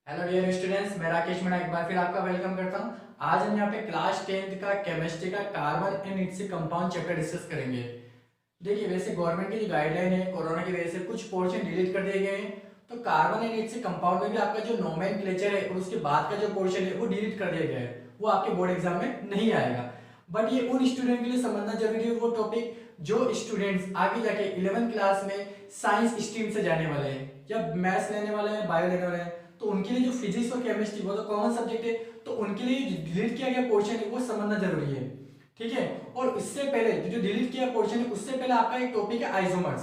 Hello dear students, मैं राकेश मीणा एक बार फिर आपका वेलकम करता हूं। आज हम यहाँ पे क्लास 10th का केमिस्ट्री का carbon and its compound chapter discuss करेंगे। देखिए, वैसे गवर्नमेंट की जो गाइडलाइन है, कोरोना की वजह से कुछ पोर्शन डिलीट कर दिए गए हैं, तो कार्बन एंड इट्स कंपाउंड में भी आपका जो नोमेनक्लेचर है और उसके बाद का जो पोर्शन है वो डिलीट कर दिया गया है। वो आपके बोर्ड एग्जाम में नहीं आएगा, बट ये उन स्टूडेंट के लिए समझना जरूरी है वो टॉपिक जो स्टूडेंट्स आगे जाके 11th क्लास में साइंस स्ट्रीम से जाने वाले हैं या मैथ्स लेने वाले हैं, बायो लेने वाले हैं, तो उनके लिए जो फिजिक्स और केमिस्ट्री वो तो कॉमन सब्जेक्ट है, तो उनके लिए जो डिलीट किया गया पोर्शन है वो समझना जरूरी है। ठीक है। और इससे पहले जो डिलीट किया पोर्शन है उससे पहले आपका एक टॉपिक है आइसोमर्स।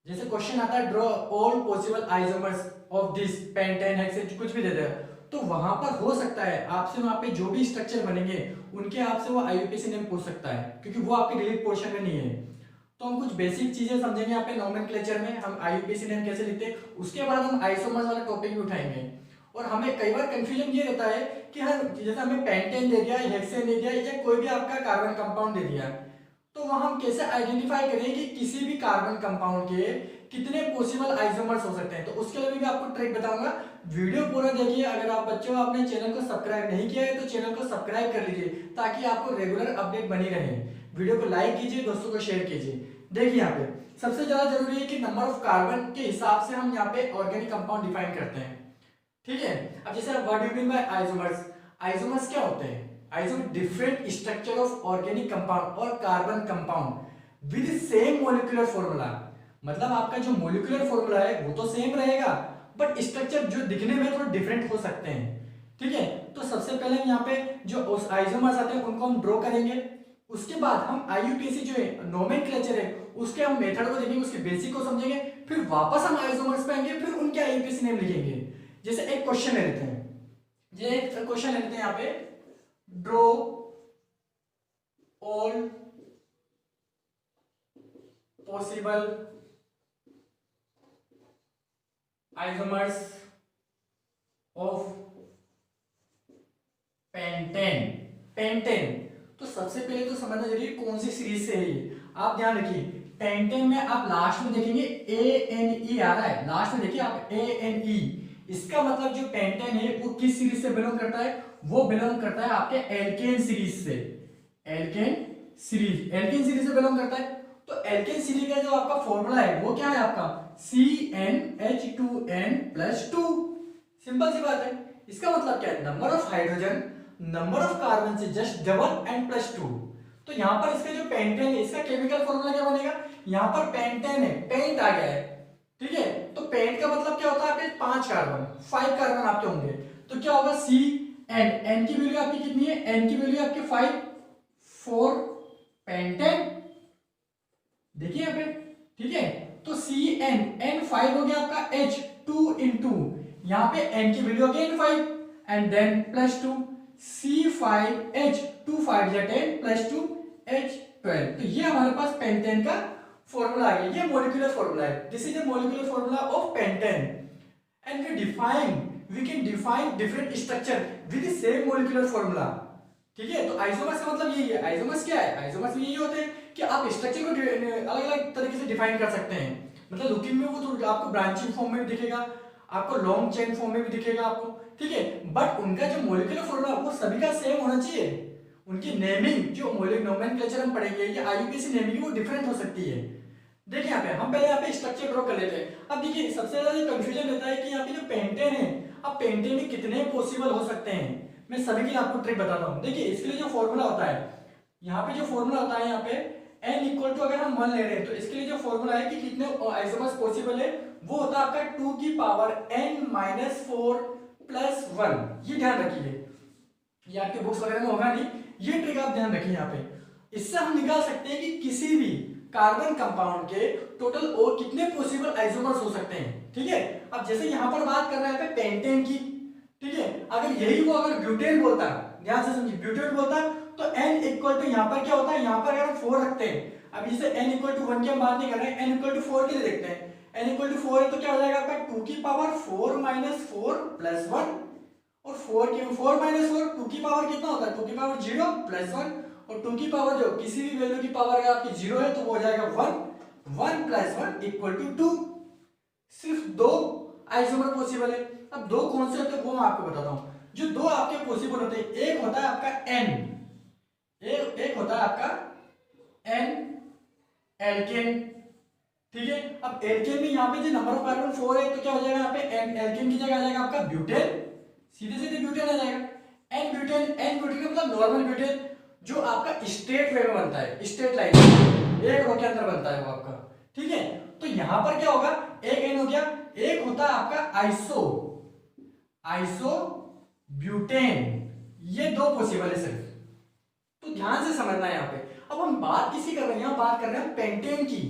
जैसे क्वेश्चन आता है draw all possible isomers of this pentane hexane, कुछ भी दे दे, तो वहां पर हो सकता है आपसे वहां पे जो भी स्ट्रक्चर बनेंगे उनके आपसे वो आईयूपीएसी नेम पूछ सकता है, क्योंकि वो आपके डिलीट पोर्शन में नहीं है। तो हम कुछ बेसिक चीजें समझेंगे यहाँ पे नोमेनक्लेचर में, हम आईयूपीएसी नेम कैसे लिखते हैं, उसके बाद हम आइसोमर्स वाला टॉपिक भी उठाएंगे। और हमें कई बार कंफ्यूजन ये रहता है कि हम जैसे हमें पेंटेन दे दिया, हेक्सेन दे दिया या कोई भी आपका कार्बन कंपाउंड दे दिया, तो वहां हम कैसे आइडेंटिफाई करें कि किसी भी कार्बन कंपाउंड के कितने पॉसिबल आइसोमर्स हो सकते हैं। तो उसके लिए भी मैं आपको ट्रिक बताऊंगा, वीडियो पूरा देखिए। अगर आप बच्चों आपने चैनल को सब्सक्राइब नहीं किया है तो चैनल को सब्सक्राइब कर लीजिए ताकि आपको रेगुलर अपडेट बनी रहे। वीडियो को लाइक कीजिए, दोस्तों को शेयर कीजिए। देखिए यहाँ पे सबसे ज्यादा जरूरी है कि नंबर ऑफ कार्बन के हिसाब से हम यहाँ पे ऑर्गेनिक कंपाउंड डिफाइन करते हैं। ठीक है। अब जैसे what do you mean by isomers, isomers क्या होते हैं? Isomer different structure of organic compound और carbon compound with same molecular formula. मतलब आपका जो मॉलिक्यूलर फॉर्मूला है वो तो सेम रहेगा, बट स्ट्रक्चर जो दिखने में थोड़ा डिफरेंट हो सकते हैं। ठीक है। तो सबसे पहले हम यहाँ पे जो आइसोमर्स आते हैं उनको हम ड्रॉ करेंगे। उसके बाद हम आईयूपीएसी जो है नोमेनक्लेचर है उसके हम मेथड को देखेंगे, उसके बेसिक को समझेंगे, फिर वापस हम आइसोमर्स पे आएंगे, फिर उनके आईयूपीएसी नेम लिखेंगे। जैसे एक क्वेश्चन ले लेते हैं, ये एक क्वेश्चन ले लेते हैं यहाँ पे, draw all possible isomers of pentane. Pentane तो सबसे पहले तो समझना जरूरी है कौन सी सीरीज से है ये। आप ध्यान रखिए, पेंटेन में आप लास्ट में देखेंगे ANE आ रहा है, लास्ट में देखिए आप ANE, इसका मतलब जो पेंटेन है वो किस सीरीज से बिलोंग करता है? वो बिलोंग करता है आपके एल्केन सीरीज से। एल्केन सीरीज, एल्केन सीरीज से बिलोंग करता है। तो एल्केन सीरीज का जो आपका फॉर्मूला है वो क्या है आपका? CnH2n+2। सिंपल सी बात है। इसका मतलब क्या है? Number of hydrogen number of carbon से जस्ट डबल एंड +2। तो यहां पर इसका जो पेंटेन है इसका केमिकल फॉर्मूला क्या बनेगा? यहां पर पेंटेन है, पेंट आ गया है। ठीक है। तो पेंट का मतलब क्या होता है? आपके 5 कार्बन, 5 कार्बन आपके होंगे, तो क्या होगा? एन की वैल्यू आपकी कितनी है? एन की वैल्यू आपके 5, 4 पेंटेन। देखिए यहाँ पे। ठीक है। तो N5 हो गया आपका H2 इंटू, यहाँ पे N की value again 5 and then +2 C5H, 2 5 या 10 +2 H12। तो ये हमारे पास पेंटेन का फॉर्मूला आ गया। ये मॉलिक्यूलर फॉर्मूला है, this is the molecular formula of pentane. And we can define different structure with the same molecular formula. ठीक है। तो आइसोमर्स का मतलब यही है। आइसोमर्स क्या है? आइसोमर्स में यही होते हैं कि आप स्ट्रक्चर को अलग अलग तरीके से डिफाइन कर सकते हैं। मतलब लुकिंग में वो तो आपको ब्रांचिंग फॉर्म में भी दिखेगा, आपको लॉन्ग चेन फॉर्म में भी दिखेगा आपको। ठीक है। बट उनका जो मॉलिक्यूलर फॉर्मूला वो सभी का सेम होना चाहिए। उनकी नेमिंग जो नोमेनक्लेचर हम पढ़ेंगे या आईयूपीएसी नेमिंग वो डिफरेंट हो सकती है। देखिए यहाँ पे हम पहले यहाँ पे स्ट्रक्चर ड्रॉ कर लेते हैं। अब देखिए सबसे ज्यादा कंफ्यूजन रहता है कि यहाँ पे जो पेंटेन है, अब पेंटेन में कितने पॉसिबल हो सकते हैं। मैं सभी के लिए आपको ट्रिक बताता हूँ। देखिए इसके लिए जो फॉर्मूला होता है, यहाँ पे जो फॉर्मूला होता है, यहाँ पे n इक्वल टू अगर हम 1 ले रहे हैं तो इसके लिए जो फॉर्मूला है कि कितने आइसोमर्स पॉसिबल है वो होता है आपका 2 की पावर n-4 + 1। ये ध्यान रखिए, ये आपके बुक्स वगैरह में होगा नहीं, ये ट्रिक आप ध्यान रखिए यहाँ पे। इससे हम निकाल सकते हैं कि किसी भी कार्बन कंपाउंड के टोटल और कितने पॉसिबल आइसोमर्स हो सकते हैं। ठीक है। अब जैसे यहाँ पर बात कर रहे हैं पेंटेन की, ठीक है, अगर यही वो अगर ब्यूटेन बोलता, ध्यान से समझिए, ब्यूटेन बोलता तो n इक्वल टू यहाँ पर क्या होता है? यहाँ पर अगर हम 4 रखते हैं, अब जैसे n इक्वल टू 1 की हम बात नहीं कर रहे हैं, n इक्वल टू 4 के लिए देखते हैं। n इक्वल टू 4 है तो क्या हो जाएगा आपका 2 की पावर 4 - 4 + 1, और 4 - 4 2 की पावर कितना होता है? 2 की पावर 0 + 1, और 2 की पावर जो किसी भी वैल्यू की पावर अगर आपकी 0 है तो वो हो जाएगा 1, 1 + 1 = 2। सिर्फ 2 आइसोमर पॉसिबल है। अब दो कौन से होते हैं वो मैं आपको बताता हूँ। जो दो आपके पॉसिबल होते हैं, एक होता है आपका एन, एक होता है आपका एन एल्केन, ठीक है। अब एल्केन में यहाँ पे जो नंबर ऑफ कार्बन 4 है तो क्या हो जाएगा यहाँ पे एल्केन की जगह आ जाएगा आपका ब्यूटेन, सीधे सीधे ब्यूटेन आ जाएगा। एन ब्यूटेन, एन ब्यूटेन का मतलब नॉर्मल ब्यूटेन जो आपका स्ट्रेट वे में बनता है, स्ट्रेट लाइन एक रो के अंदर बनता है वो आपका, ठीक है। तो यहां पर क्या होगा, एक एन हो गया, एक होता है आपका आइसो, आइसो ब्यूटेन, ये दो पॉसिबल है सिर्फ, तो ध्यान से समझना है यहाँ पे। अब हम बात किसी कर रहे हैं, यहाँ बात कर रहे हैं पेंटेन की,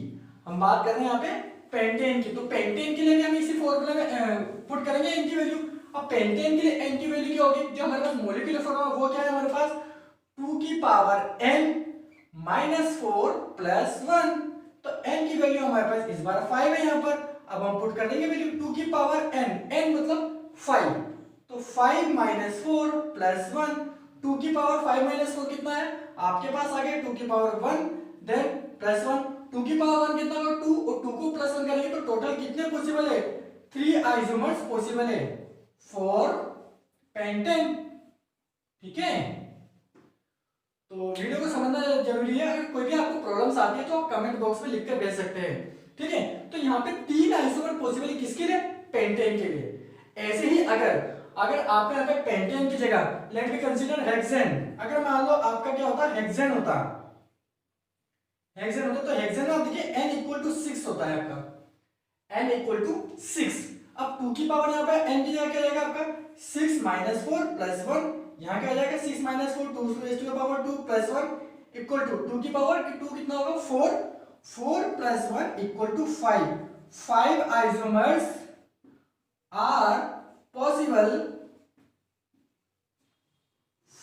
हम बात कर रहे हैं यहाँ पे पेंटेन की। तो पेंटेन के लिए भी हम इसी फॉर्मूले में पुट करेंगे एन की वैल्यू। अब पेंटेन के लिए एन की वैल्यू क्या होगी, जो हमारे पास मॉलिक्यूलर फॉर्मूला वो क्या है हमारे पास 2 की पावर n माइनस 4 प्लस 1। तो n की वैल्यू हमारे पास इस बार 5 है यहाँ पर। अब हम पुट कर देंगे वैल्यू 2 की पावर n, n मतलब 5, तो 5 माइनस 4 प्लस 1, 2 की पावर 5 माइनस 4 कितना है आपके पास आ गया 2 की पावर 1, देन प्लस 1, 2 की पावर 1 कितना होगा 2, और 2 को प्लस 1 करेंगे तो टोटल कितने पॉसिबल है 3 आइसोमर्स पॉसिबल है फॉर पेंटेन, ठीक है। तो वीडियो को समझना जरूरी है। अगर कोई भी आपको प्रॉब्लम्स आती है तो आप कमेंट बॉक्स में लिखकर भेज सकते हैं, ठीक है। तो यहाँ पे 3 आइसोमर पॉसिबल किसके लिए, पेंटेन के लिए। ऐसे ही अगर आपके यहाँ पे पेंटेन की जगह लेट मी कंसीडर हेक्सेन, अगर मान लो आपका क्या होता हेक्सेन होता, हेक्सेन होता तो हेक्सेन में आप देखिए n इक्वल टू 6 होता है आपका, n इक्वल टू 6। अब 2 की पावर यहाँ पे n की जगह क्या जाएगा आपका 6 माइनस 4 प्लस 1, यहाँ क्या हो जाएगा 6 minus 4 2 raise to the power 2 plus 1 equal to 2 की पावर 2 कितना होगा 4, 4 plus 1 equal to 5। 5 isomers are possible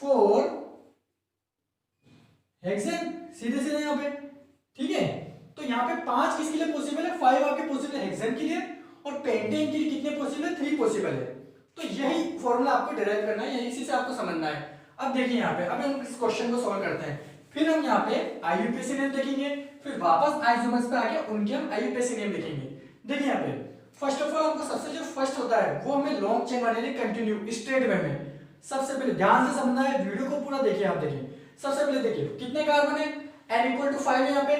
for hexane, सीधे सीधे यहाँ पे, ठीक है। तो यहाँ पे 5 किसके लिए पॉसिबल है, 5 आपके पॉसिबल है हेक्सेन के लिए, और पेंटेन के लिए कितने पॉसिबल है 3 पॉसिबल है। तो यही फॉर्मूला आपको डिराइव करना है, इसी से आपको समझना है। अब देखिए यहाँ पे, अब हम इस क्वेश्चन को सॉल्व करते हैं, फिर हम यहाँ पे आईयूपीएसी नेम देखेंगे, फिर वापस आइसोमर्स पे आके उनके हम आईयूपीएसी नेम देखेंगे। देखिए यहाँ पे फर्स्ट ऑफ ऑल हमको सबसे जो फर्स्ट होता है वो हमें लॉन्ग चेन बनानी है कंटिन्यू स्ट्रेट वे में। सबसे पहले ध्यान से समझना है, वीडियो को पूरा देखिए आप। देखिए सबसे पहले देखिए कितने कार्बन है, n इक्वल टू 5 है यहाँ पे,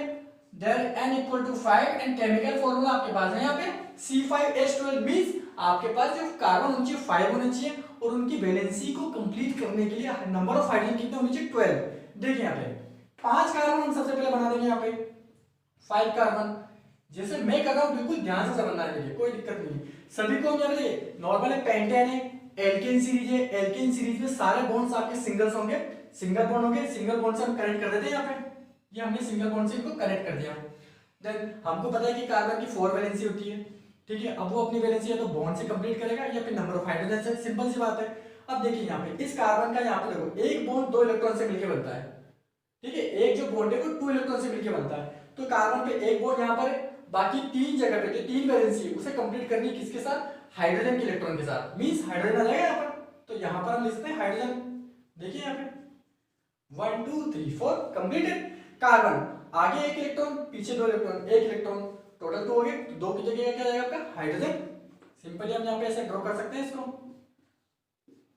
there n equal to 5 and chemical formula आपके पास है यहाँ पे C5H12 मींस आपके पास जो कार्बन होने चाहिए 5 होने चाहिए, और उनकी वैलेंसी को कंप्लीट करने के लिए नंबर ऑफ हाइड्रोजन कितने होने चाहिए 12। देखिए यहाँ पे 5 कार्बन हम सबसे पहले बना देंगे यहाँ पे 5 कार्बन, जैसे मैं कर रहा हूँ बिल्कुल ध्यान से समझना है, देखिए कोई दिक्कत नहीं है। सभी को हम यहाँ पे नॉर्मल है, पेंटेन है, एल्केन सीरीज है, एल्केन सीरीज में सारे बॉन्ड्स आपके सिंगल्स होंगे, सिंगल बॉन्ड होंगे, सिंगल बॉन्ड से हम कनेक्ट कर देते हैं यहाँ पे, ये हमने सिंगल बॉन्ड से इनको कनेक्ट कर दिया। देन हमको पता है कि कार्बन की 4 वैलेंसी होती है, ठीक है। अब वो अपनी वैलेंसी या तो बॉन्ड से कंप्लीट करेगा या फिर नंबर ऑफ हाइड्रोजन से, सिंपल सी बात है। अब देखिए यहाँ पे इस कार्बन का यहाँ पे देखो एक बॉन्ड 2 इलेक्ट्रॉन से मिलकर बनता है, ठीक है। एक जो बॉन्ड है वो 2 इलेक्ट्रॉन से मिलकर बनता है, तो कार्बन पे एक बॉन्ड यहाँ पर, बाकी 3 जगह पे जो 3 वैलेंसी उसे कंप्लीट करनी है किसके साथ, हाइड्रोजन के इलेक्ट्रॉन के साथ, मींस हाइड्रोजन आ जाएगा यहाँ पर। तो यहाँ पर हम लिखते हैं हाइड्रोजन, देखिए यहाँ पे 1 2 3 4 कंप्लीटेड। कार्बन आगे एक इलेक्ट्रॉन, पीछे 2 इलेक्ट्रॉन, एक इलेक्ट्रॉन, टोटल 2 हो गए, तो 2 की जगह क्या जाएगा आपका हाइड्रोजन। सिंपली हम यहाँ पे ऐसे ड्रॉ कर सकते हैं इसको,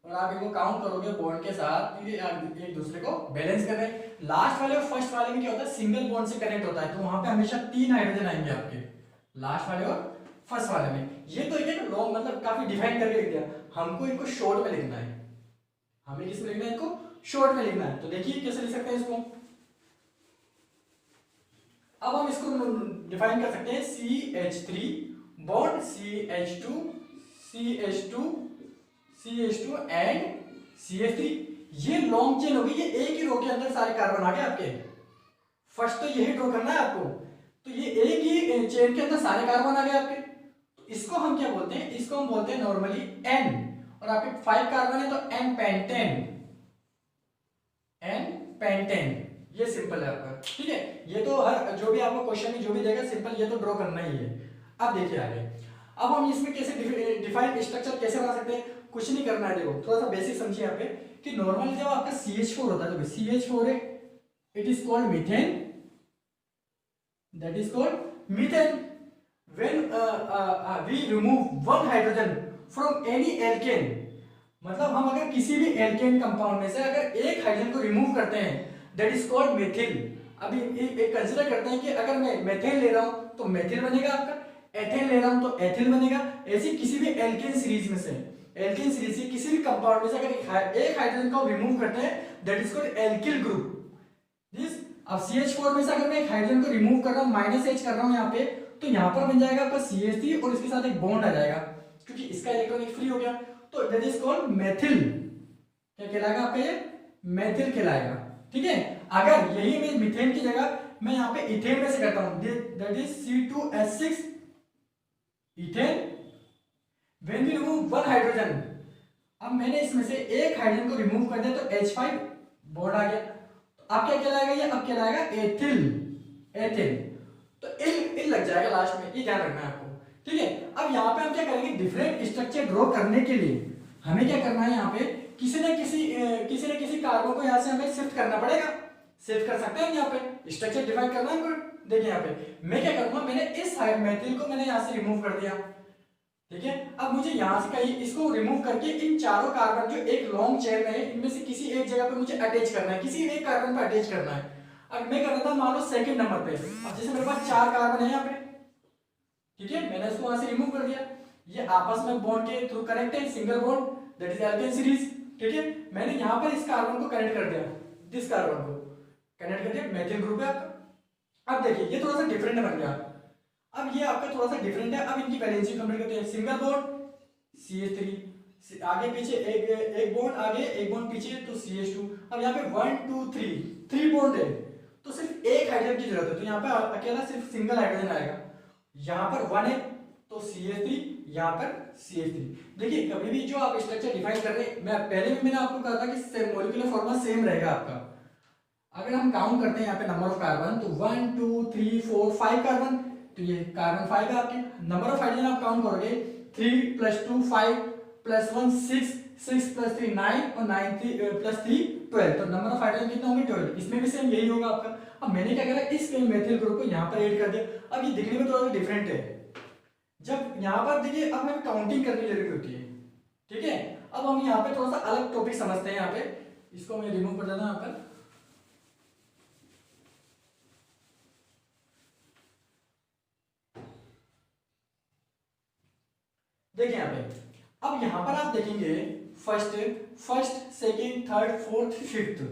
और आप इनको काउंट करोगे बॉन्ड के साथ, ये एक दूसरे को बैलेंस कर रहे हैं। लास्ट वाले और फर्स्ट वाले में क्या होता है, सिंगल बॉन्ड से कनेक्ट होता है, तो वहां पे हमेशा 3 हाइड्रोजन आएंगे आपके लास्ट वाले और फर्स्ट वाले में। ये तो एक लॉन्ग मतलब काफी डिफाइन करके लिख दिया, हमको इनको शॉर्ट में लिखना है, हमें किसमें लिखना है, इनको शॉर्ट में लिखना है। तो देखिए कैसे लिख सकते हैं इसको, अब हम इसको डिफाइन कर सकते हैं CH3 bond CH2 CH2 CH2 and CH3, ये लॉन्ग चेन होगी, ये एक ही रो के अंदर सारे कार्बन आ गए आपके। फर्स्ट तो यही ड्रॉ करना है आपको, तो ये एक ही चेन के अंदर सारे कार्बन आ गए आपके। तो इसको हम क्या बोलते हैं, इसको हम बोलते हैं नॉर्मली N, और आपके 5 कार्बन है तो N पेंटेन, N पेंटेन, ये सिंपल है आपका, ठीक है। ये तो हर जो भी आपको क्वेश्चन में जो भी देगा सिंपल ये तो ड्रॉ करना ही है। अब देखिए आगे, अब हम इसमें कैसे डिफाइन स्ट्रक्चर कैसे बना सकते हैं, कुछ नहीं करना है। देखो थोड़ा सा बेसिक समझिए यहाँ पे कि नॉर्मली जब आपका CH4 होता है तो CH4 है, it is called methane, that is called methane. When we remove one hydrogen from any alkane, मतलब हम अगर किसी भी एल्केन कंपाउंड में से अगर एक हाइड्रोजन को रिमूव करते हैं दैट इज कॉल्ड मेथिल। अभी एक कंसीडर करते हैं कि अगर मैं मेथेन ले रहा हूं तो मेथिल बनेगा आपका, एथेन ले रहा हूं तो एथिल बनेगा। ऐसे किसी भी एल्केन सीरीज में से, एल्केन सीरीज से किसी भी कंपाउंड में से अगर एक हाइड्रोजन को रिमूव करते हैं that is called alkyl group. This अब CH4 में से अगर मैं एक हाइड्रोजन को रिमूव कर रहा हूं, -H कर रहा हूं यहाँ पे, तो यहाँ पर बन जाएगा आपका CH3 और इसके साथ एक बॉन्ड आ जाएगा क्योंकि इसका इलेक्ट्रॉन फ्री हो गया, तो दैट इज कॉल्ड मेथिल। क्या कहलाएगा आपका ये? मेथिल कहलाएगा। ठीक है, अगर यही मैं मीथेन की जगह मैं यहाँ पे इथेन में से करता हूं that is C2H6 ethane, when we remove one hydrogen, अब मैंने इसमें से एक हाइड्रोजन को रिमूव कर दिया तो H5 बॉन्ड आ गया, तो अब क्या कहलाएगा ये? अब कहलाएगा एथिल, एथिल। तो इल लग जाएगा लास्ट में, ये ध्यान रखना है आपको। ठीक है, अब यहाँ पे हम क्या करेंगे, डिफरेंट स्ट्रक्चर ड्रॉ करने के लिए हमें क्या करना है, यहाँ पे किसी न किसी कार्बन को यहाँ से हमें शिफ्ट करना पड़ेगा। शिफ्ट कर सकते हैं यहाँ पे, स्ट्रक्चर डिफाइन करना है हमको। देखिए यहाँ पे मैं क्या करूंगा, मैंने इस मेथिल को मैंने यहाँ से रिमूव कर दिया। ठीक है, अब मुझे यहाँ से कहीं इसको रिमूव करके इन चारों कार्बन जो एक लॉन्ग चेन में है इनमें से किसी एक जगह पे मुझे अटैच करना है, किसी एक कार्बन पे अटैच करना है। अब मैं कर रहा था मान लो सेकंड नंबर पे, अब जैसे मेरे पास 4 कार्बन है यहाँ पे, ठीक है, मैंने इसको वहां से रिमूव कर दिया, ये आपस में बॉन्ड के थ्रू कनेक्ट है, single bond that is alkane series. ठीक है, मैंने यहाँ पर इस कार्बन को कनेक्ट कर दिया, दिस कार्बन को कनेक्ट कर दिया, मेथिल ग्रुप है आपका। अब देखिए ये थोड़ा सा डिफरेंट बन गया, अब ये आपका थोड़ा सा डिफरेंट है। अब इनकी वैलेंसी कंप्लीट करते हैं, सिंगल बॉन्ड CH3, आगे पीछे एक बॉन्ड आगे एक बॉन्ड पीछे तो CH2। अब यहाँ पे 1 2 3 बॉन्ड है तो सिर्फ एक हाइड्रोजन की जरूरत है, तो यहाँ पे अकेला सिर्फ सिंगल हाइड्रोजन आएगा। यहाँ पर 1 है तो CH3, यहाँ पर CH3। देखिए कभी भी जो आप स्ट्रक्चर डिफाइन कर रहे हैं, मैं पहले भी मैंने आपको कहा था कि मॉलिक्यूलर फॉर्मूला सेम रहेगा आपका। अगर हम काउंट करते हैं यहाँ पे नंबर ऑफ कार्बन तो 1 2 3 4 5 कार्बन, तो ये कार्बन 5 है आपके। नंबर ऑफ हाइड्रोजन आप काउंट करोगे 3 + 2 5 + 1 6 6 + 3 9 और 9 + 3 12, तो नंबर ऑफ हाइड्रोजन कितना होंगे 12। इसमें भी सेम यही होगा आपका। अब मैंने क्या करा, इस मेथिल ग्रुप को यहाँ पर ऐड कर दिया। अब ये दिखने में थोड़ा सा डिफरेंट है, जब यहाँ पर देखिए अब हमें काउंटिंग करनी जरूरी होती है। ठीक है, अब हम यहाँ पे थोड़ा सा अलग टॉपिक समझते हैं। यहाँ पे इसको मैं रिमूव कर देता हूँ यहाँ पर। देखिए यहाँ पे, अब यहाँ पर आप देखेंगे first second third fourth fifth,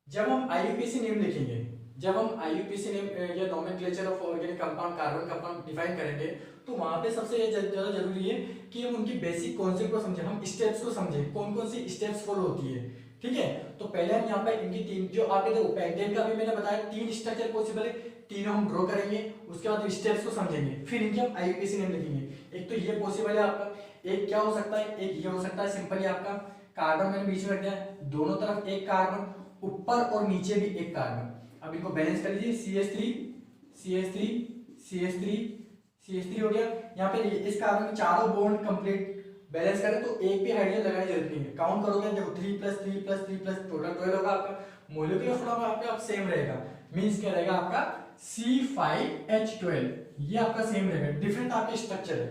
जब हम IUPAC नेम लिखेंगे, जब हम IUPAC नेम या nomenclature of organic compound carbon compound define करेंगे, तो वहां पे सबसे ज्यादा जरूरी है कि हम उनकी बेसिक कॉन्सेप्ट को समझें, हम स्टेप्स को समझें, कौन कौन सी स्टेप्स फॉलो होती है। ठीक है, तो पहले हम यहाँ पे इनकी तीन जो आपके देखो पेंटेन का भी मैंने बताया 3 स्ट्रक्चर पॉसिबल है, तीनों हम ड्रॉ करेंगे, उसके बाद स्टेप्स को समझेंगे, फिर इनके हम IUPAC नेम लिखेंगे। एक तो ये पॉसिबल है आपका, एक क्या हो सकता है, एक ये हो सकता है सिंपली आपका कार्बन मैंने बीच में रख दिया, दोनों तरफ एक कार्बन, ऊपर और नीचे भी एक कार्बन। अब इनको बैलेंस कर लीजिए, CH3 हो गया। यहाँ पे इस कार्बन में चारों बॉन्ड कंप्लीट बैलेंस करें तो एक भी हाइड्रोजन लगाने की जरूरत नहीं है। काउंट करोगे देखो 3 + 3 + 3 + टोटल 12 होगा आपका। मॉलिक्यूलर फॉर्मूला आपका सेम रहेगा, मींस क्या रहेगा आपका C5H12, ये आपका सेम रहेगा, डिफरेंट आपके स्ट्रक्चर है।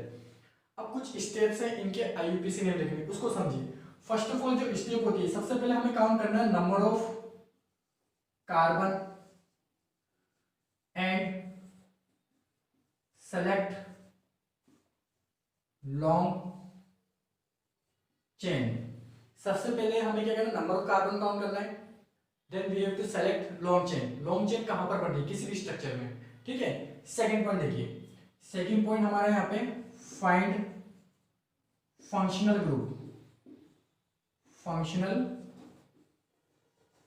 अब कुछ स्टेप्स हैं इनके IUPAC नेम लिखने, उसको समझिए। फर्स्ट ऑफ ऑल जो स्टेप होती है, सबसे पहले हमें काउंट करना है number of carbon and select long chain. सबसे पहले हमें क्या करना है, नंबर ऑफ कार्बन काउंट करना है, then we have to select long chain. Long chain कहां पर बन रही है, किसी भी स्ट्रक्चर में। ठीक है, सेकंड पॉइंट देखिए, सेकंड पॉइंट हमारा यहाँ पे find functional group, functional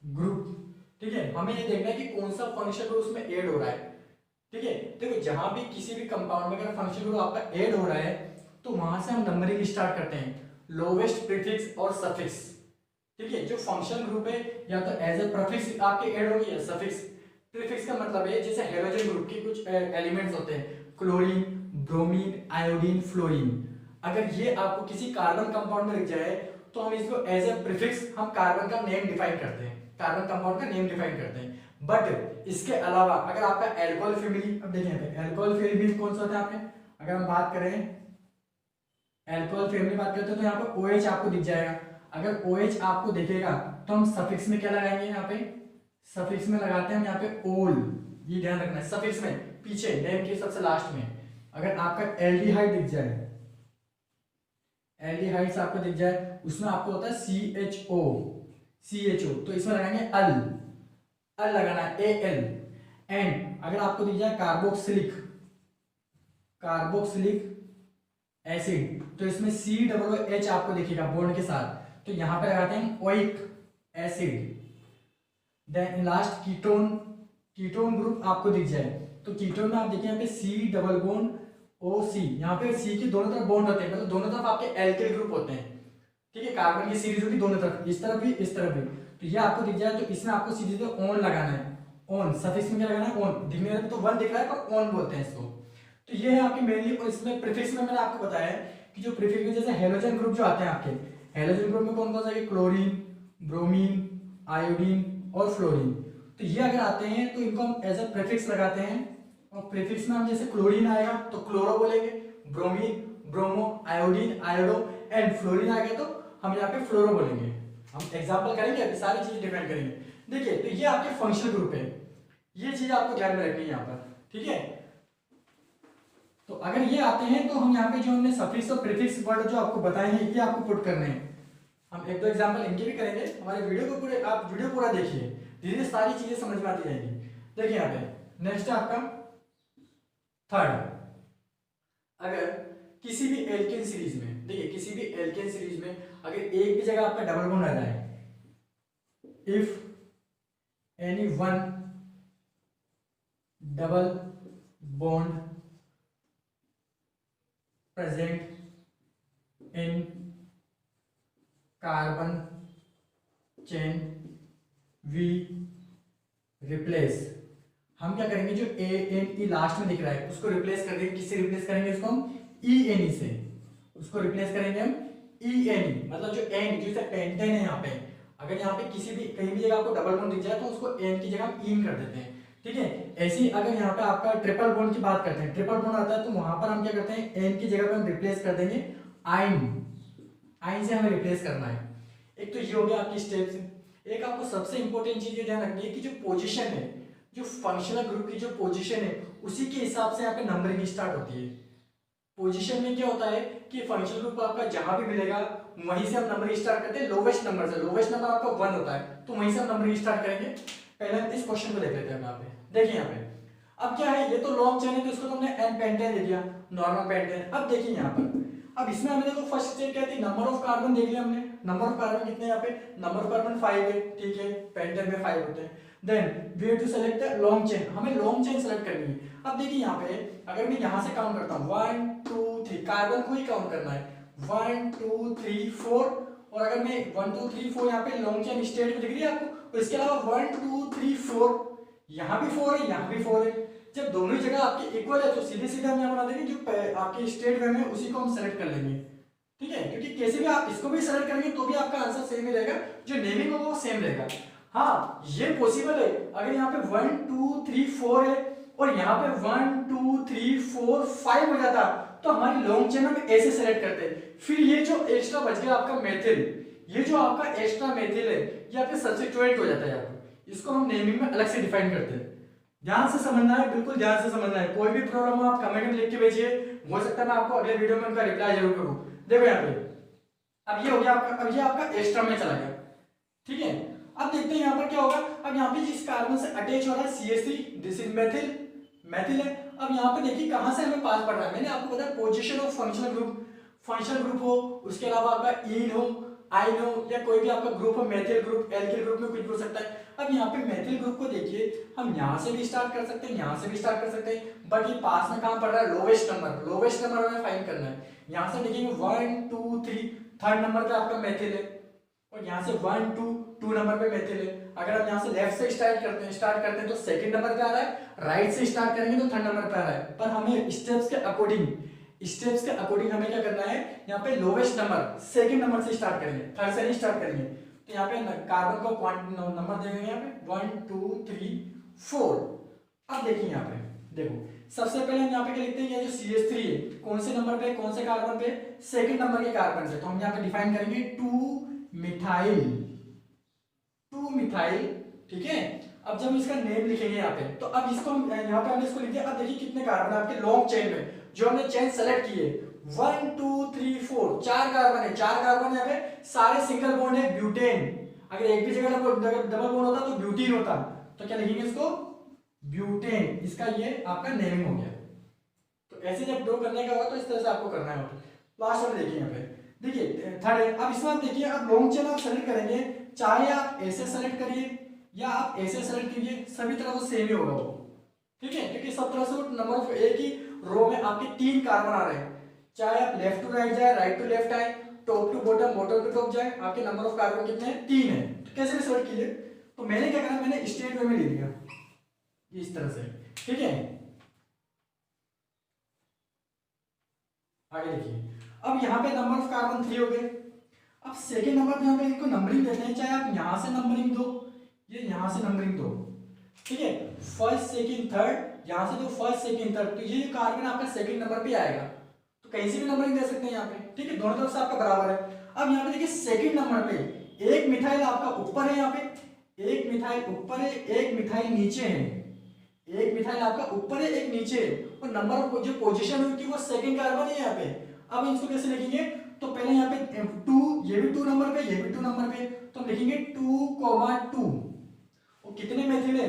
group. ठीक है, हमें ये देखना है कि कौन सा फंक्शनल ग्रुप उसमें ऐड हो रहा है। ठीक है, देखो जहां भी किसी भी कंपाउंड में अगर फंक्शनल ग्रुप आपका ऐड हो रहा है तो वहां से हम नंबरिंग स्टार्ट करते हैं, लोवेस्ट प्रीफिक्स और सफिक्स। ठीक है, जो फंक्शनल ग्रुप है या तो एज ए प्रीफिक्स आपके ऐड होगी या सफिक्स। प्रीफिक्स का मतलब है जैसे हेलोजन ग्रुप के कुछ एलिमेंट्स होते हैं, क्लोरीन, ब्रोमीन, आयोडीन, फ्लोरीन। अगर ये आपको किसी कार्बन कंपाउंड में लिख जाए तो हम इसको एज ए प्रीफिक्स हम कार्बन का नेम डिफाइन करते हैं, कार्बन कंपाउंड का नेम डिफाइन करते हैं। बट इसके अलावा अगर आपका एल्कोहल फैमिली, अब देखिए एल्कोहल फैमिली कौन सा होता है आपके, अगर हम बात करें एल्कोहल फैमिली बात करते हैं तो यहाँ पे OH आपको दिख जाएगा। अगर OH आपको दिखेगा तो हम सफिक्स में क्या लगाएंगे, यहाँ पे सफिक्स में लगाते हैं हम यहाँ पे ओल। ये ध्यान रखना है, सफिक्स में पीछे नेम के सबसे लास्ट में। अगर आपका एल्डिहाइड दिख जाए, एल्डिहाइड्स आपको दिख जाए, उसमें आपको होता है CHO, तो इसमें लगाएंगे अल लगाना है, AL। एंड अगर आपको दिख जाए कार्बोक्सिलिक एसिड, तो इसमें COOH आपको दिखेगा बॉन्ड के साथ, तो यहां पे लगाते हैं oic acid. Then last ketone group आपको दिख जाए, तो कीटोन में आप देखिए यहाँ पे C≡OC, यहाँ पे C के दोनों तरफ बॉन्ड होते हैं, मतलब दोनों तरफ आपके एल्किल ग्रुप होते हैं, ठीक है। कार्बन की सीरीज होगी दोनों तरफ, इस तरफ भी इस तरफ भी, तो ये आपको दिख जाए। तो इसमें आपको सीधे ऑन लगाना है, ऑन सफिक्स में क्या लगाना है, ऑन। दिखने में तो 1 दिख रहा है पर ऑन बोलते हैं इसको। तो ये है आपकी मेनली। और इसमें प्रीफिक्स में मैंने आपको बताया कि जो प्रीफिक्स में जैसे हेलोजन ग्रुप जो आते हैं आपके, हेलोजन ग्रुप में कौन कौन सा है, क्लोरीन, ब्रोमीन, आयोडीन और फ्लोरीन। तो ये अगर आते हैं तो इनको हम एज अ प्रीफिक्स लगाते हैं। और प्रीफिक्स में हम जैसे क्लोरीन आएगा तो क्लोरो बोलेंगे, bromine bromo, iodine iodo, and fluorine आ गया तो हम यहाँ पे फ्लोरो बोलेंगे। हम एग्जांपल करेंगे, अभी सारी चीजें डिफाइन करेंगे। देखिए तो ये आपके फंक्शनल ग्रुप है, ये चीज आपको ध्यान में रखनी है यहाँ पर, ठीक है। तो अगर ये आते हैं तो हम यहाँ पे जो हमने सफिक्स और प्रीफिक्स वर्ड जो आपको बताए हैं ये आपको पुट करने हैं। हम एक दो एग्जांपल इनके भी करेंगे। हमारे वीडियो को पूरे आप वीडियो पूरा देखिए, धीरे सारी चीजें समझ में आती जाएंगी। देखिए यहाँ पे नेक्स्ट है आपका थर्ड। अगर किसी भी एल्केन सीरीज में, देखिए किसी भी एल्केन सीरीज में अगर एक भी जगह आपका डबल बॉन्ड आ जाए, if any one double bond present in carbon chain we replace, हम क्या करेंगे, जो ANE लास्ट में दिख रहा है उसको रिप्लेस कर देंगे। किससे रिप्लेस करेंगे, उसको हम ENE से, उसको रिप्लेस करेंगे हम ENE। मतलब जो N जो पेंटेन है यहाँ पे, अगर यहाँ पे किसी भी कहीं भी जगह आपको डबल बॉन्ड दिख जाए तो उसको N की जगह हम इन कर देते हैं, ठीक है। ऐसे ही अगर यहाँ पे आपका ट्रिपल बॉन्ड की बात करते हैं, ट्रिपल बॉन्ड आता है तो वहां पर हम क्या करते हैं, N की जगह पे हम रिप्लेस कर देंगे आइन से हमें रिप्लेस करना है। एक तो ये हो गया आपकी स्टेप्स। एक आपको सबसे इंपॉर्टेंट चीज ये ध्यान रखनी है कि जो पोजीशन है, जो फंक्शनल ग्रुप की जो पोजीशन है उसी के हिसाब से यहाँ पे नंबरिंग स्टार्ट होती है। पोजीशन में क्या होता है कि फंक्शनल ग्रुप आपका जहां भी मिलेगा वहीं से हम नंबरिंग स्टार्ट करते हैं, लोवेस्ट नंबर से। लोवेस्ट नंबर आपका 1 होता है तो वहीं से हम नंबरिंग स्टार्ट करेंगे। पहले इस क्वेश्चन को देख लेते हैं यहाँ पे। देखिए यहाँ पे अब क्या है, ये तो लॉन्ग चेन है तो इसको तो हमने एन पेंटेन दे दिया, नॉर्मल पेंटेन। अब देखिए यहाँ पर, अब इसमें हमने देखो फर्स्ट स्टेप क्या थी, नंबर ऑफ कार्बन देख लिया हमने। नंबर ऑफ कार्बन कितने यहाँ पे, नंबर ऑफ कार्बन 5 है, ठीक है, पेंटेन में 5 होते हैं। Then we have to select the long chain, हमें लॉन्ग चेन सेलेक्ट करनी है। अब देखिए यहाँ पे अगर मैं यहाँ से काउंट करता हूँ 1 2 3, कार्बन को ही काउंट करना है, 1 2 3 4। और अगर मैं 1 2 3 4 यहाँ पे लॉन्ग चेन स्टेट में दिख रही है आपको, और इसके अलावा 1 2 3 4, यहाँ भी 4 है, यहाँ भी 4 है। जब दोनों ही जगह आपके इक्वल है तो सीधे सीधे हम यहाँ बना देंगे जो आपके स्टेट वे में उसी को हम सेलेक्ट कर लेंगे, ठीक है। क्योंकि कैसे भी आप इसको भी सेलेक्ट करेंगे तो भी आपका आंसर सेम ही रहेगा, जो नेमिंग होगा वो सेम रहेगा। हाँ ये पॉसिबल है, अगर यहाँ पे 1 2 3 4 है और यहाँ पे 1 2 3 4 5 हो जाता तो हमारी लॉन्ग चेन हम ऐसे सेलेक्ट करते। फिर ये जो एक्स्ट्रा बच गया आपका मेथिल, ये जो आपका एक्स्ट्रा मेथिल है ये आपके सब्स्टिट्यूएंट हो जाता है यहाँ पे, इसको हम नेमिंग में अलग से डिफाइन करते हैं। ध्यान से समझना है, बिल्कुल ध्यान से समझना है। कोई भी प्रॉब्लम हो आप कमेंट में लिख के भेजिए, हो सकता है मैं आपको अगले वीडियो में उनका रिप्लाई जरूर करूं। देखो यहाँ पे अब ये हो गया आपका, अब ये आपका एक्स्ट्रा में चला गया, ठीक है। अब देखते हैं यहाँ पर क्या होगा। अब यहाँ पे जिस कार्बन से अटैच हो रहा है CH3, दिस इज मेथिल है। अब यहाँ पे देखिए कहां से हमें पास पड़ रहा है, मैंने आपको बताया पोजीशन ऑफ फंक्शनल ग्रुप हो, उसके अलावा आपका इन हो, आइन हो, या कोई भी आपका ग्रुप हो, मेथिल ग्रुप, एल्किल ग्रुप में कुछ भी हो सकता है। अब यहाँ पे मेथिल ग्रुप को देखिए, हम यहाँ से भी स्टार्ट कर सकते हैं, यहाँ से भी स्टार्ट कर सकते हैं, बट ये पास में कहाँ पड़ रहा है, लोवेस्ट नंबर हमें फाइंड करना है। यहाँ से देखेंगे 1 2 3, थर्ड नंबर पे आपका मेथिल है, और यहाँ से 1 2 नंबर पे मेथिल है। अगर हम यहाँ से लेफ्ट से स्टार्ट करते हैं तो सेकंड नंबर पे आ रहा है, राइट से स्टार्ट करेंगे तो थर्ड नंबर पे आ रहा है। पर हमें स्टेप्स के अकॉर्डिंग हमें क्या करना है, यहाँ पे लोवेस्ट नंबर सेकंड नंबर से स्टार्ट करेंगे, थर्ड से नहीं स्टार्ट करेंगे। तो यहाँ पे कार्बन को नंबर देंगे यहाँ पे 1 2 3 4। अब देखिए यहाँ पे देखो सबसे पहले हम यहाँ पे क्या लिखते हैं, ये जो CH3 है कौन से नंबर पे, कौन से कार्बन पे, सेकंड नंबर के कार्बन पे, तो हम यहाँ पे डिफाइन करेंगे 2 मिथाइल, ठीक है। अब जब हम इसका नेम लिखेंगे यहाँ पे, तो अब इसको हम यहाँ पे हमने इसको लिख दिया। अब देखिए कितने कार्बन है आपके लॉन्ग चेन में, जो हमने चेन सेलेक्ट किए 1 2 3 4, 4 कार्बन है, 4 कार्बन यहाँ पे सारे सिंगल बॉन्ड है ब्यूटेन। अगर एक भी जगह डबल बॉन्ड होता तो ब्यूटीन होता, तो क्या लिखेंगे इसको, ब्यूटेन। इसका ये आपका नेमिंग हो गया। तो ऐसे जब ड्रॉ करने का होगा तो इस तरह से आपको करना है। लास्ट वाला देखिए यहाँ पे, देखिए थर्ड है। अब इसमें आप देखिए, आप लॉन्ग चेन आप सेलेक्ट करेंगे, चाहे आप ऐसे सेलेक्ट करिए या आप ऐसे सेलेक्ट कीजिए, सभी तरह से सेम ही होगा वो, ठीक है, क्योंकि सब तरह से नंबर ऑफ एक ही रो में आपके 3 कार्बन आ रहे हैं। चाहे आप लेफ्ट टू राइट जाए, राइट टू लेफ्ट आए, top to bottom, bottom to top जाए, आपके नंबर ऑफ कार्बन कितने हैं, 3 है। तो कैसे भी सेलेक्ट कीजिए। तो मैंने क्या करा, मैंने स्ट्रेट वे में ले लिया इस तरह से, ठीक है। आगे देखिए, अब यहाँ पे नंबर ऑफ कार्बन 3 हो गए। अब सेकेंड नंबर पे यहाँ पे इनको नंबरिंग देते हैं, चाहे आप यहाँ से नंबरिंग दो, ये यहाँ से नंबरिंग दो, ठीक है। फर्स्ट सेकंड थर्ड, यहाँ से दो फर्स्ट सेकंड थर्ड, तो ये जो कार्बन आपका सेकंड नंबर पे आएगा। तो कहीं से भी नंबरिंग दे सकते हैं यहाँ पे, ठीक है, दोनों तरफ से आपका बराबर है। अब यहाँ पे देखिए सेकंड नंबर पे एक मिथाइल आपका ऊपर है, यहाँ पे एक मिथाइल ऊपर है, एक मिथाइल नीचे है, एक मिथाइल आपका ऊपर है, एक नीचे है, और नंबर ऑफ जो पोजीशन हुई थी वो सेकंड कार्बन है यहाँ पे। अब इसको कैसे लिखेंगे, तो पहले यहाँ पे 2, ये भी 2 नंबर पे, ये भी 2 नंबर पे, तो हम लिखेंगे 2,2। और कितने मेथिल है,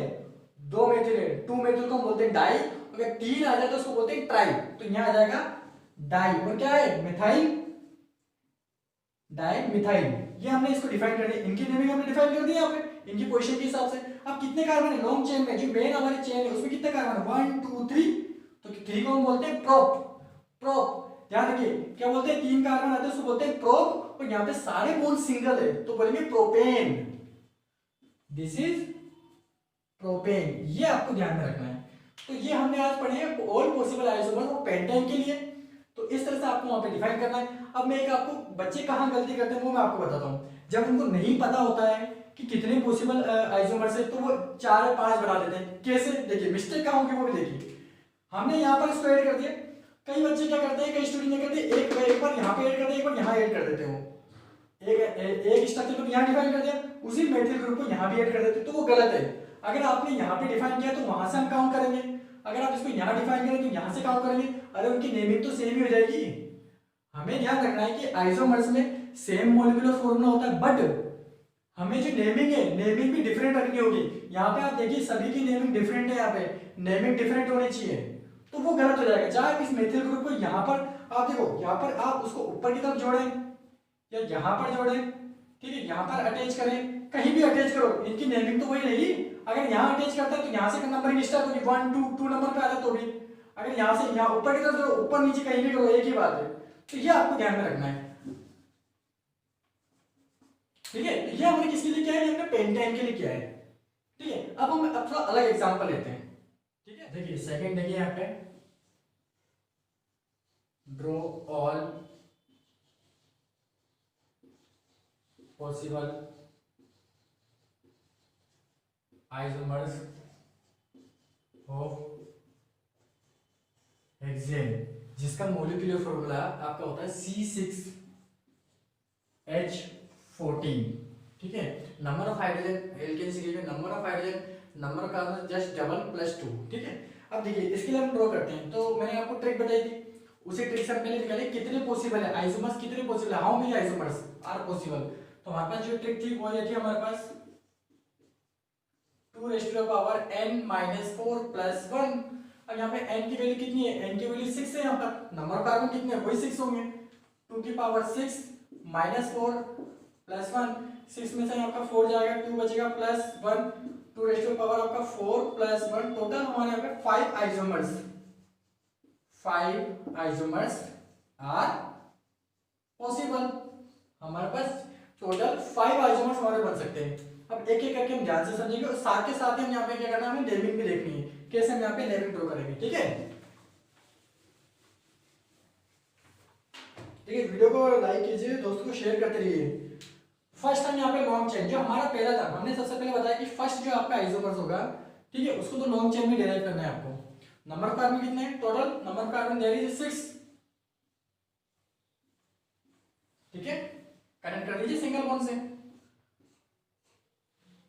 2 मेथिल है। 2 मेथिल को हम बोलते हैं डाई, अगर 3 आ जाए तो उसको बोलते हैं ट्राई, तो यहाँ आ जाएगा डाई, और क्या है, मिथाइल, डाई मिथाइल। ये हमने इसको डिफाइन कर दिया, इनकी नेमिंग हमने डिफाइन कर दी यहाँ पे इनकी पोजीशन के हिसाब से। अब कितने कार्बन है लॉन्ग चेन में, जो मेन हमारी चेन है उसमें कितने कार्बन है, 1 2 3, तो 3 को हम बोलते हैं प्रोप, प्रोप। ध्यान रखिए क्या बोलते हैं, 3 कार्बन आते हैं उसको बोलते हैं प्रोप, और यहाँ पे सारे बॉन्ड सिंगल है तो बोलेंगे प्रोपेन, दिस इज प्रोपेन। ये आपको ध्यान में रखना है। तो ये हमने आज पढ़े हैं ऑल पॉसिबल आइसोमर्स और पेंटेन के लिए, तो इस तरह से आपको वहां पे डिफाइन करना है। अब मैं एक आपको बच्चे कहाँ गलती करते हैं वो मैं आपको बताता हूँ। जब उनको नहीं पता होता है कि कितने पॉसिबल आइसोमर्स है, तो वो 4 या 5 बना देते हैं। कैसे, देखिए मिस्टेक कहाँ होगी वो भी देखिए। हमने यहाँ पर इसको ऐड कर दिया, कई बच्चे क्या करते हैं, कई स्टूडेंट क्या करते हैं, एक बार यहाँ पे ऐड कर दिया, एक बार यहाँ ऐड कर देते हो, एक स्ट्रक्चर को यहाँ डिफाइन कर दिया, उसी मेथिल ग्रुप को यहाँ भी ऐड कर देते, तो वो गलत है। अगर आपने यहाँ पे डिफाइन किया तो वहां से हम काउंट करेंगे, अगर आप इसको यहाँ डिफाइन करें तो यहाँ से काउंट करेंगे। अरे उनकी नेमिंग तो सेम ही हो जाएगी। हमें ध्यान रखना है कि आइसोमर्स में सेम मॉलिक्यूलर फॉर्मूला होता है, बट हमें जो नेमिंग है, नेमिंग भी डिफरेंट रखनी होगी। यहाँ पे आप देखिए सभी की नेमिंग डिफरेंट है, यहाँ पे नेमिंग डिफरेंट होनी चाहिए, तो वो गलत हो जाएगा। चाहे आप इस मेथिल ग्रुप को यहाँ पर आप देखो, यहाँ पर आप उसको ऊपर की तरफ जोड़ें या यहाँ पर जोड़ें, ठीक है, यहाँ पर अटैच करें, कहीं भी अटैच करो, इनकी नेमिंग तो वही रहेगी। अगर यहाँ अटैच करता है तो यहाँ से नंबरिंग स्टार्ट होगी, 1 2 2 नंबर पे आता तो भी, अगर यहाँ से यहाँ ऊपर की तरफ ऊपर नीचे कहीं भी करो एक ही बात है। तो ये आपको ध्यान में रखना है, ठीक है। तो ये हमने किसके लिए किया है, हमने पेंटेन के लिए किया है, ठीक है। अब हम थोड़ा अलग एग्जांपल लेते हैं, ठीक है। देखिए सेकंड देखिए यहाँ पे, draw all possible isomers of hexane, जिसका मॉलिक्यूलर फॉर्मूला आपका होता है C6H14, ठीक है। Number of hydrogen alkane series में number of hydrogen, number of carbon just double plus 2, ठीक है। अब देखिए इसके लिए हम ड्रॉ करते हैं, तो मैंने आपको ट्रिक बताई थी, उसी ट्रिक से हम पहले निकाले कितने पॉसिबल है आइसोमर्स, कितने पॉसिबल है, how many isomers are possible. तो हमारे पास जो ट्रिक थी वो ये थी, हमारे पास 2 raised to the power n minus 4 plus 1। अब यहाँ पे n की वैल्यू कितनी है, n की वैल्यू 6 है, यहाँ पर नंबर ऑफ कार्बन कितने हैं, वही 6 होंगे, 2 की पावर 6 माइनस 4 प्लस 1, 6 में से आपका 4 जाएगा, 2 बचेगा plus 1, 2 raised to the power आपका 4 प्लस 1, टोटल हमारे यहाँ पे 5 आइसोमर्स आर पॉसिबल। हमारे पास टोटल 5 आइसोमर्स हमारे बन सकते हैं। अब एक एक करके हम ध्यान से समझेंगे, और साथ के साथ हम यहाँ पे क्या करना है, हमें नेमिंग भी देखनी है, कैसे हम यहाँ पे नेमिंग ड्रॉ करेंगे, ठीक है। ठीक है, वीडियो को लाइक कीजिए, दोस्तों को शेयर करते रहिए। फर्स्ट हम यहाँ पे लॉन्ग चेन, जो हमारा पहला था, हमने सबसे पहले बताया कि फर्स्ट जो आपका आइसोमर्स होगा, ठीक है, उसको तो लॉन्ग चेन में डिराइव करना है आपको। नंबर ऑफ कार्बन कितने हैं total? Number of carbon there is 6। ठीक है, कनेक्ट कर दीजिए सिंगल बॉन्ड से।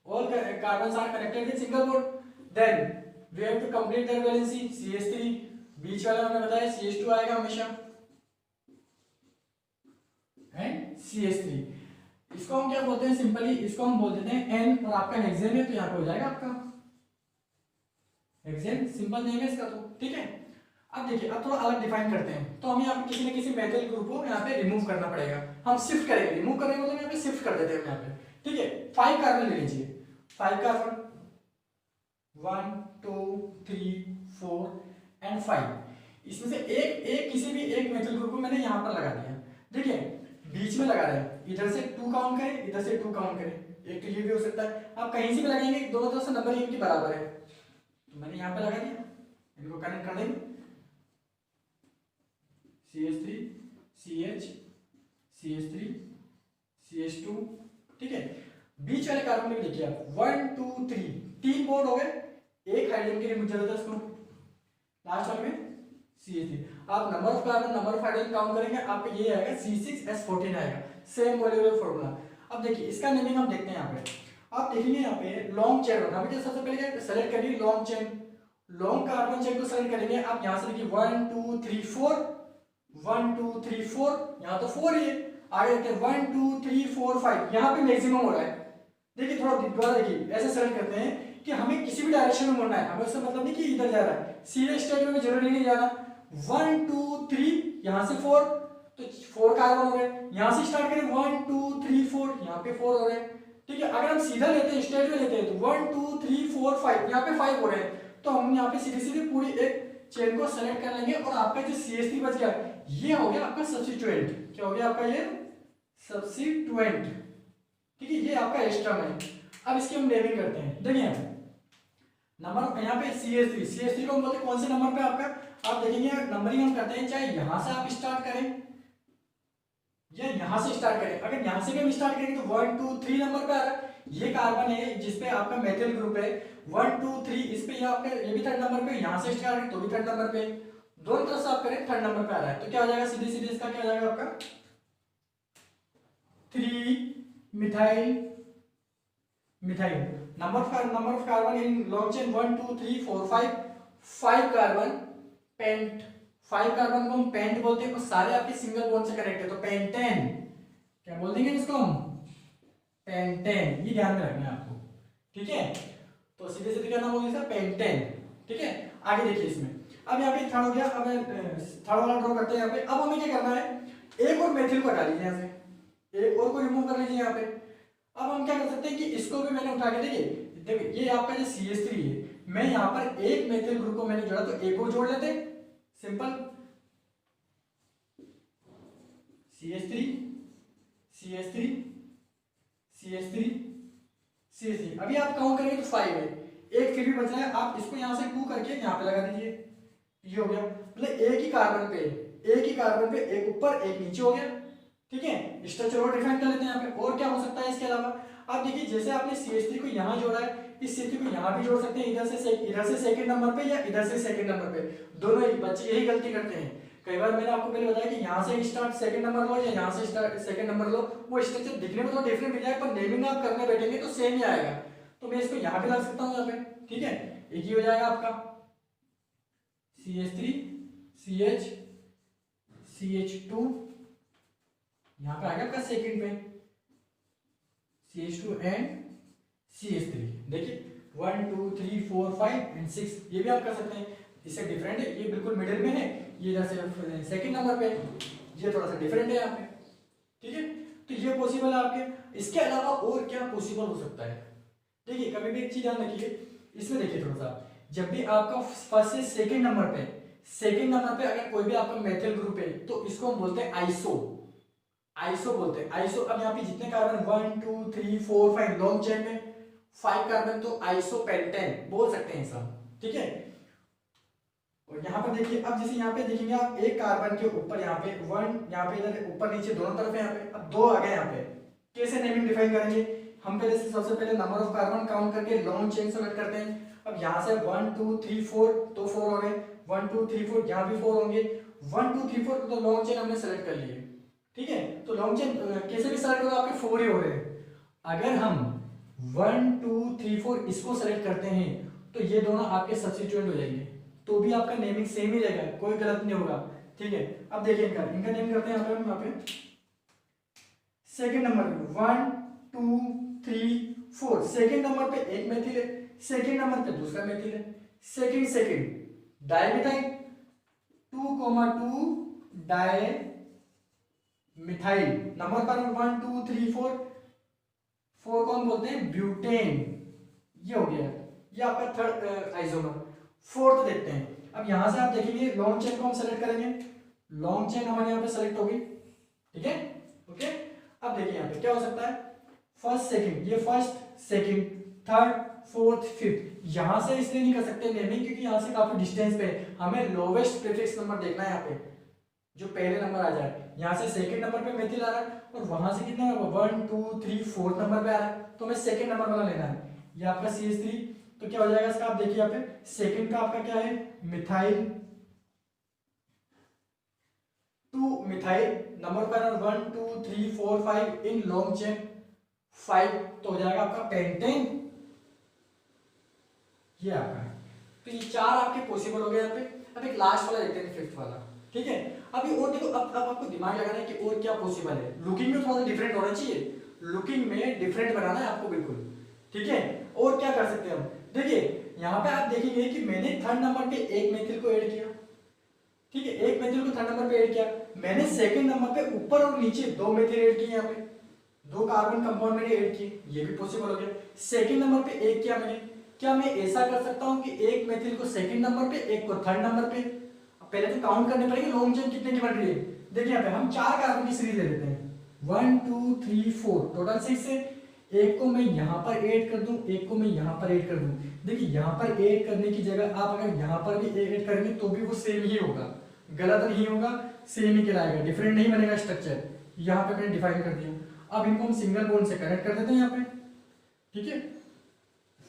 All carbons are connected with single bond. Then we have to complete their valency. CH3 बीच वाला मैंने बताया CH2 आएगा हमेशा एंड CH3। इसको हम क्या बोलते हैं सिंपली, इसको हम बोल देते हैं N, और आपका हेक्सेन है तो यहाँ पे हो जाएगा आपका हेक्सेन, सिंपल नेम है इसका तो। ठीक है, अब देखिए अब थोड़ा अलग डिफाइन करते हैं। तो हमें यहाँ पे किसी न किसी मेटल ग्रुप को यहाँ पे रिमूव करना पड़ेगा। हम शिफ्ट करेंगे, रिमूव करेंगे मतलब यहाँ पे शिफ्ट कर देते हैं यहाँ पे। ठीक है, 5 कार्बन ले लीजिए, 5 कार्बन 1 2 3 4 एंड 5। इसमें से एक किसी भी एक मेटल ग्रुप को मैंने यहाँ पर लगा दिया। देखिए बीच में लगा रहे हैं, इधर से 2 काउंट करें, इधर से 2 काउंट करें। एक तो ये भी हो सकता है, आप कहीं से भी लगाएंगे, दोनों तरफ से नंबर इनकी बराबर है, तो मैंने यहाँ पे लगा दिया। इनको कनेक्ट कर देंगे, CH3 CH CH3 CH2। ठीक है, बीच वाले कार्बन में देखिए आप 1 2 3 3 बॉन्ड हो गए, एक हाइड्रोजन के लिए मुझे जरूरत है इसको, लास्ट वाले में CH3। आप number of carbon number of hydrogen count करेंगे, आपको ये आएगा C6H14 आएगा, सेम मॉलिक्यूलर फॉर्मूला। अब देखिए इसका नेमिंग हम देखते हैं यहाँ पे। आप देखेंगे यहाँ पे लॉन्ग चेन, हमें क्या सबसे पहले क्या सेलेक्ट करिए long chain, long carbon chain को सेलेक्ट करेंगे। आप यहाँ से देखिए 1 2 3 4 1 2 3 4, यहाँ तो 4 ही है, आगे देखते हैं 1 2 3 4 5, यहाँ पे मैक्सिमम हो रहा है। देखिए थोड़ा दोबारा देखिए, ऐसे सेलेक्ट करते हैं कि हमें किसी भी डायरेक्शन में मुड़ना है, हमें उससे मतलब नहीं कि इधर जा रहा है, सीधे स्ट्रेट में जरूरी नहीं जाना। 1 2 3 यहाँ से 4, तो 4 कार्बन हो गए। यहाँ से स्टार्ट करें 1 2 3 4, यहाँ पे 4 हो रहे हैं। ठीक है, अगर हम सीधा लेते हैं स्ट्रेट में लेते हैं तो 1 2 3 4 5, यहाँ पे 5 हो रहे हैं। तो हम यहाँ पे सीधे सीधे पूरी एक चेन को सेलेक्ट कर लेंगे, और आपका जो CH3 बच गया ये हो गया आपका सब्स्टिट्यूएंट। क्या हो गया आपका ये सब्स्टिट्यूएंट। ठीक है, ये आपका एस्ट्रम है। अब इसकी हम नेमिंग करते हैं। देखिए नंबर यहाँ पे CH3 को हम बोलते हैं कौन से नंबर पे आपका, आप देखेंगे नंबरिंग हम करते हैं, चाहे यहां से आप स्टार्ट करें या यहां से स्टार्ट करें। अगर यहां से भी हम स्टार्ट करेंगे तो 1 2 3 नंबर पे आ रहा है, ये कार्बन है जिसपे आपका मेथिल ग्रुप है 1 2 3, इस पे ये आपका ये भी 3rd नंबर पे, यहां से स्टार्ट करें तो भी 3rd नंबर पे, दोनों तरफ से आप करें 3rd नंबर पे आ रहा है। तो क्या हो जाएगा सीधे सीधे इसका क्या हो जाएगा आपका 3 methyl number of carbon in long chain 1 2 3 4 5 carbon pent, 5 carbon को हम पेंट बोलते हैं, और सारे आपके सिंगल बॉन्ड से कनेक्ट है, तो पेंटेन क्या बोल देंगे इसको हम पेंटेन, ये ध्यान में रखना है आपको। ठीक है, तो सीधे सीधे क्या नाम होगा इसका पेंटेन। ठीक है, आगे देखिए इसमें अब यहाँ पे थर्ड हो गया, अब थर्ड वाला ड्रॉ करते हैं यहाँ पे। अब हमें क्या करना है, एक और मेथिल को हटा लीजिए यहाँ से, एक और को रिमूव कर लीजिए यहाँ पे। अब हम क्या कर सकते हैं कि इसको भी मैंने उठा के देखिए ये आपका जो CH3 है, मैं यहाँ पर एक मेथिल ग्रुप को मैंने जोड़ा, तो एक को जोड़ लेते simple CH3 CH3 CH3 CH3। अभी आप काउंट करेंगे तो 5 है, एक फिर भी बच रहा है, आप इसको यहाँ से 2 करके यहाँ पे लगा दीजिए, ये हो गया। मतलब एक ही कार्बन पे एक ऊपर एक नीचे हो गया। ठीक है, स्ट्रक्चर और डिफाइन कर लेते हैं यहाँ पे। और क्या हो सकता है इसके अलावा, आप देखिए जैसे आपने CH3 को यहाँ जोड़ा है, इस CH3 को यहाँ भी जोड़ सकते हैं, इधर से सेकंड नंबर पे या इधर से सेकंड नंबर पे। दोनों ही बच्चे यही गलती करते हैं। कई बार मैंने आपको पहले बताया कि यहाँ से स्टार्ट सेकंड नंबर लो या यहाँ से स्टार्ट सेकंड नंबर लो, वो स्ट्रक्चर दिखने में तो डिफरेंट मिल जाएगा, पर नेमिंग आप करने बैठेंगे तो सेम ही आएगा। तो मैं इसको यहाँ पे लगा सकता हूँ यहाँ पे। ठीक है, एक ही हो जाएगा आपका CH3 CH CH2, यहाँ पे आ गया आपका सेकंड पे CH2 एंड CH3। देखिए 1 2 3 4 5 एंड 6, ये भी आप कर सकते हैं। इससे डिफरेंट है, ये बिल्कुल मिडिल में है, ये इधर से सेकंड नंबर पे, ये थोड़ा सा डिफरेंट है यहाँ पे। ठीक है, तो ये पॉसिबल है आपके। इसके अलावा और क्या पॉसिबल हो सकता है, देखिए कभी भी एक चीज ध्यान रखिए, इसमें देखिए थोड़ा सा, जब भी आपका फर्स्ट से सेकंड नंबर पे अगर कोई भी आपका मेथिल ग्रुप है तो इसको हम बोलते हैं आइसो बोलते हैं आइसो। अब यहाँ पे जितने कार्बन 1 2 3 4 5 लॉन्ग चेन में 5 कार्बन, तो आइसोपेंटेन बोल सकते हैं सब। ठीक है, और यहाँ पर देखिए, अब जैसे यहाँ पे देखेंगे आप एक कार्बन के ऊपर यहाँ पे 1, यहाँ पे इधर ऊपर नीचे दोनों तरफ है, यहाँ पे अब 2 आ गए। यहाँ पे कैसे नेमिंग डिफाइन करेंगे, हम पहले से सबसे पहले नंबर ऑफ कार्बन काउंट करके लॉन्ग चेन सेलेक्ट करते हैं। अब यहाँ से 1 2 3 4 तो 4 हो गए, 1 2 3 4 यहाँ भी 4 होंगे, 1 2 3 4 तो लॉन्ग चेन हमने सेलेक्ट कर लिए। ठीक है, तो लॉन्ग चेन कैसे भी सेलेक्ट होगा आपके 4 ही हो रहे हैं। अगर हम 1 2 3 4 इसको सेलेक्ट करते हैं तो ये दोनों आपके सब्स्टिट्यूएंट हो जाएंगे, तो भी आपका नेमिंग सेम ही रहेगा, कोई गलत नहीं होगा। ठीक है, अब देखिए इनका नेम करते हैं यहाँ पे सेकंड नंबर 1 2 3 4, सेकंड नंबर पे एक मेथिल है, सेकंड नंबर पे दूसरा मेथिल है, second dimethyl 2,2 di methyl, number पर 1 2 3 4 4 कौन बोलते हैं ब्यूटेन, ये हो गया, ये आपका थर्ड आइसोमर। फोर्थ देखते हैं, अब यहां से आप देखेंगे लॉन्ग चेन को हम सेलेक्ट करेंगे, लॉन्ग चेन हमारे यहाँ पे सेलेक्ट होगी। ठीक है, ओके, अब देखिए यहाँ पे क्या हो सकता है, फर्स्ट सेकंड, ये first second third fourth fifth, यहां से इसलिए नहीं कर सकते नेमिंग क्योंकि यहां से काफी डिस्टेंस पे हमें लोवेस्ट प्रीफिक्स नंबर देखना है, यहाँ पे जो पहले नंबर आ जाए, यहाँ से सेकंड नंबर पे मेथिल आ रहा है और वहां से कितना 1 2 3 4 नंबर पे आ रहा है, तो हमें सेकंड नंबर वाला लेना है, ये आपका CH3, तो क्या हो जाएगा इसका, आप देखिए यहाँ पे सेकंड का आपका क्या है मिथाइल 2 मिथाइल, नंबर पर 1 2 3 4 5 इन लॉन्ग चेन 5, तो हो जाएगा आपका पेंटेन, ये आपका है। तो ये चार आपके पॉसिबल हो गए यहाँ पे। अब एक लास्ट वाला देखते हैं, फिफ्थ वाला। ठीक है, अभी और देखो, अब आपको दिमाग लगाना है कि और क्या पॉसिबल है, लुकिंग में थोड़ा सा डिफरेंट होना चाहिए, लुकिंग में डिफरेंट बनाना है आपको बिल्कुल। ठीक है, और क्या कर सकते हैं हम, देखिए यहाँ पे आप देखेंगे कि मैंने थर्ड नंबर पे एक मेथिल को ऐड किया। ठीक है, एक मेथिल को थर्ड नंबर पे ऐड किया, मैंने सेकंड नंबर पे ऊपर और नीचे दो मेथिल ऐड किए, यहाँ पे दो कार्बन कंपाउंड मैंने ऐड किए, ये भी पॉसिबल हो गया। सेकंड नंबर पे एक किया मैंने, क्या मैं ऐसा कर सकता हूँ कि एक मेथिल को सेकंड नंबर पे एक को थर्ड नंबर पे, पहले तो काउंट करने पड़ेंगे लॉन्ग चेन कितने की बन रही है। देखिए यहाँ पे हम चार कार्बन की सीरीज ले लेते हैं, 1 2 3 4 टोटल 6 है, एक को मैं यहाँ पर ऐड कर दूं, एक को मैं यहाँ पर ऐड कर दूं। देखिए यहाँ पर ऐड करने की जगह आप अगर यहाँ पर भी ऐड करेंगे तो भी वो सेम ही होगा, गलत नहीं होगा, सेम ही कहलाएगा, डिफरेंट नहीं बनेगा स्ट्रक्चर। यहाँ पे मैंने डिफाइन कर दिया। अब इनको हम सिंगल बॉन्ड से कनेक्ट कर देते हैं यहाँ पे। ठीक है,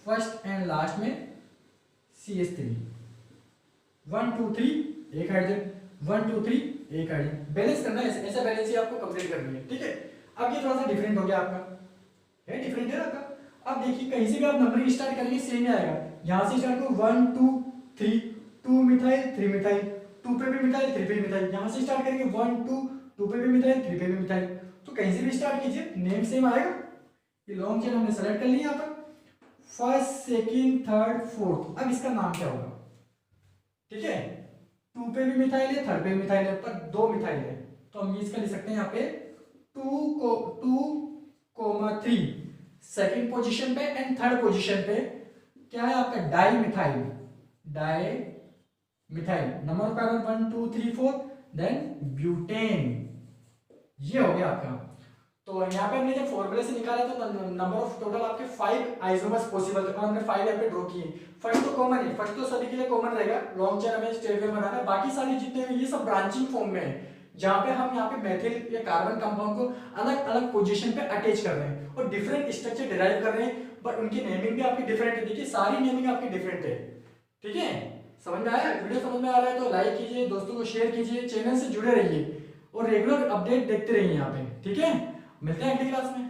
फर्स्ट एंड लास्ट में CH3, 1 2 3 एक हाइड्रोजन, 1 2 3 एक हाइड्रोजन, बैलेंस करना है, ऐसा बैलेंस ही आपको कंप्लीट करनी है। ठीक है, अब ये थोड़ा सा डिफरेंट हो गया आपका, है डिफरेंट है आपका। अब देखिए कहीं से भी आप नंबरिंग स्टार्ट करेंगे सेम ही आएगा, यहाँ से स्टार्ट करो 1 2 3 2 मिथाइल 3 मिथाइल, 2 पे भी मिथाइल 3 पे भी मिथाइल, यहाँ से स्टार्ट करेंगे 1 2 2 पे भी मिथाइल 3 पे भी मिथाइल, तो कहीं से भी स्टार्ट कीजिए नेम सेम आएगा। ये लॉन्ग चेन हमने सेलेक्ट कर लिया यहाँ पर, फर्स्ट सेकंड थर्ड फोर्थ, अब इसका नाम क्या होगा। ठीक है, 2 पे भी मिथाइल है, थर्ड पे भी मिथाइल है, पर दो मिथाइल है, तो हम इसका लिख सकते हैं यहाँ पे 2,3 सेकंड पोजीशन पे एंड थर्ड पोजीशन पे क्या है आपका डाई मिथाइल, नंबर पैरल 1 2 3 4 देन ब्यूटेन, ये हो गया आपका। तो यहाँ पे हमने जब फॉर्मूले से निकाला तो नंबर ऑफ टोटल आपके 5 आइसोमर्स पॉसिबल थे और हमने 5 यहाँ पे ड्रॉ किए। फर्स्ट तो कॉमन है, फर्स्ट तो सभी के लिए कॉमन रहेगा, लॉन्ग चेन हमें स्ट्रेट वे बनाना है, बाकी सारी जितने भी ये सब ब्रांचिंग फॉर्म में है, जहाँ पे हम यहाँ पे मेथिल या कार्बन कंपाउंड को अलग अलग पोजीशन पे अटैच कर रहे हैं और डिफरेंट स्ट्रक्चर डिराइव कर रहे हैं, बट उनकी नेमिंग भी आपकी डिफरेंट है। देखिए सारी नेमिंग आपकी डिफरेंट है। ठीक है, समझ में आया, वीडियो समझ में आ रहा है तो लाइक कीजिए, दोस्तों को शेयर कीजिए, चैनल से जुड़े रहिए और रेगुलर अपडेट देखते रहिए यहाँ पे। ठीक है, मिलते हैं अगली क्लास में।